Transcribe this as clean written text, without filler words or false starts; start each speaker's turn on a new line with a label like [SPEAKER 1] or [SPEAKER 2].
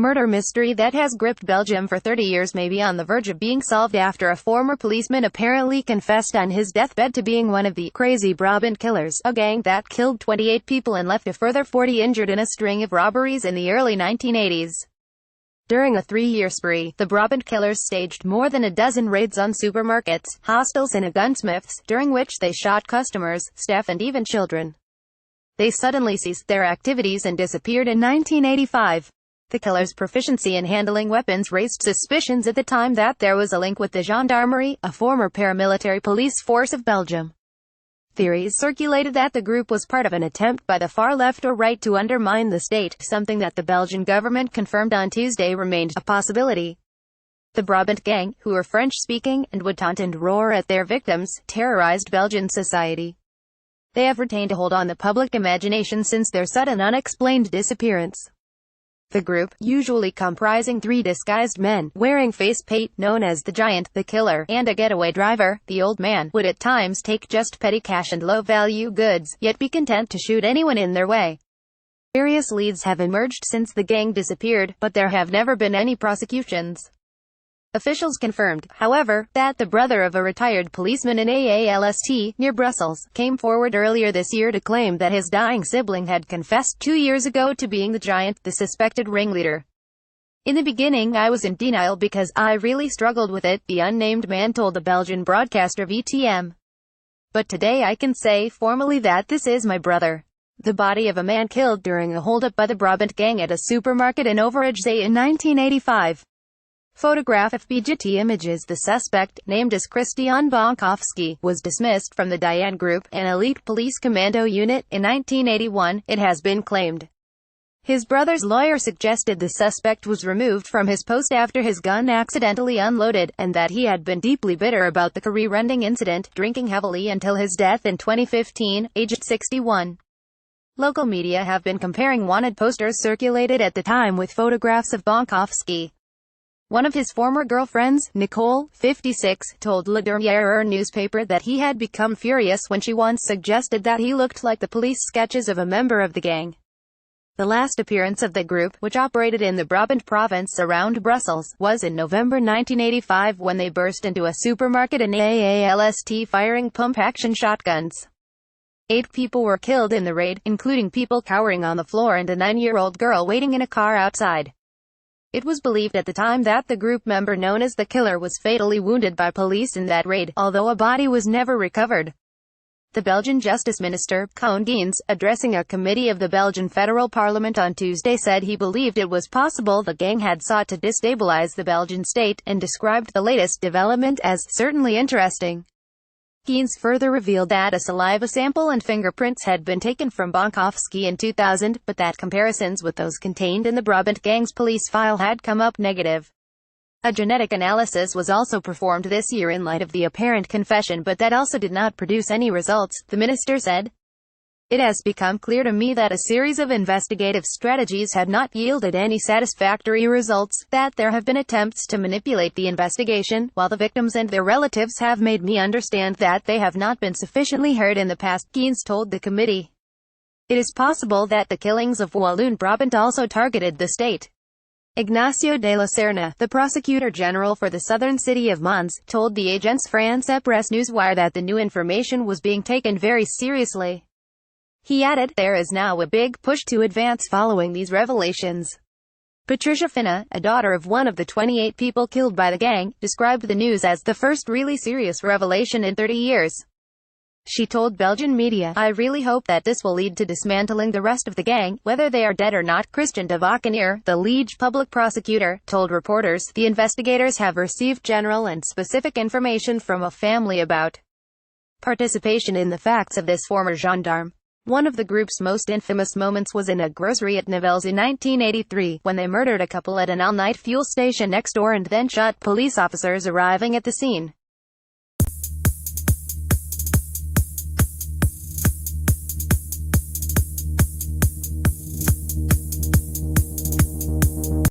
[SPEAKER 1] murder mystery that has gripped Belgium for 30 years may be on the verge of being solved after a former policeman apparently confessed on his deathbed to being one of the crazy Brabant killers, a gang that killed 28 people and left a further 40 injured in a string of robberies in the early 1980s. During a 3-year spree, the Brabant killers staged more than a dozen raids on supermarkets, hostels and gunsmiths, during which they shot customers, staff and even children. They suddenly ceased their activities and disappeared in 1985. The killer's proficiency in handling weapons raised suspicions at the time that there was a link with the gendarmerie, a former paramilitary police force of Belgium. Theories circulated that the group was part of an attempt by the far left or right to undermine the state, something that the Belgian government confirmed on Tuesday remained a possibility. The Brabant gang, who were French-speaking, and would taunt and roar at their victims, terrorized Belgian society. They have retained a hold on the public imagination since their sudden unexplained disappearance. The group, usually comprising 3 disguised men, wearing face paint, known as the Giant, the Killer, and a getaway driver, the Old Man, would at times take just petty cash and low-value goods, yet be content to shoot anyone in their way. Various leads have emerged since the gang disappeared, but there have never been any prosecutions. Officials confirmed, however, that the brother of a retired policeman in Aalst, near Brussels, came forward earlier this year to claim that his dying sibling had confessed 2 years ago to being the Giant, the suspected ringleader. "In the beginning I was in denial because I really struggled with it," the unnamed man told the Belgian broadcaster VTM. "But today I can say formally that this is my brother." The body of a man killed during a holdup by the Brabant gang at a supermarket in Overijssel in 1985. Photograph of PGT images. The suspect, named as Christian Bonkowski, was dismissed from the Diane Group, an elite police commando unit, in 1981, it has been claimed. His brother's lawyer suggested the suspect was removed from his post after his gun accidentally unloaded, and that he had been deeply bitter about the career-ending incident, drinking heavily until his death in 2015, aged 61. Local media have been comparing wanted posters circulated at the time with photographs of Bonkowski. One of his former girlfriends, Nicole, 56, told Le Dernier newspaper that he had become furious when she once suggested that he looked like the police sketches of a member of the gang. The last appearance of the group, which operated in the Brabant province around Brussels, was in November 1985 when they burst into a supermarket in Aalst firing pump-action shotguns. 8 people were killed in the raid, including people cowering on the floor and a 9-year-old girl waiting in a car outside. It was believed at the time that the group member known as the Killer was fatally wounded by police in that raid, although a body was never recovered. The Belgian Justice Minister, Koen Geens, addressing a committee of the Belgian Federal Parliament on Tuesday, said he believed it was possible the gang had sought to destabilize the Belgian state, and described the latest development as certainly interesting. Geens further revealed that a saliva sample and fingerprints had been taken from Bonkowski in 2000, but that comparisons with those contained in the Brabant gang's police file had come up negative. A genetic analysis was also performed this year in light of the apparent confession, but that also did not produce any results, the minister said. "It has become clear to me that a series of investigative strategies had not yielded any satisfactory results, that there have been attempts to manipulate the investigation, while the victims and their relatives have made me understand that they have not been sufficiently heard in the past," Geens told the committee. It is possible that the killings of Walloon Brabant also targeted the state. Ignacio de la Serna, the prosecutor general for the southern city of Mons, told the Agence France-Presse Newswire that the new information was being taken very seriously. He added, "There is now a big push to advance following these revelations." Patricia Finna, a daughter of one of the 28 people killed by the gang, described the news as the first really serious revelation in 30 years. She told Belgian media, "I really hope that this will lead to dismantling the rest of the gang, whether they are dead or not." Christian de Vacanier, the Liege public prosecutor, told reporters, "The investigators have received general and specific information from a family about participation in the facts of this former gendarme." One of the group's most infamous moments was in a grocery at Nivelles in 1983, when they murdered a couple at an all-night fuel station next door and then shot police officers arriving at the scene.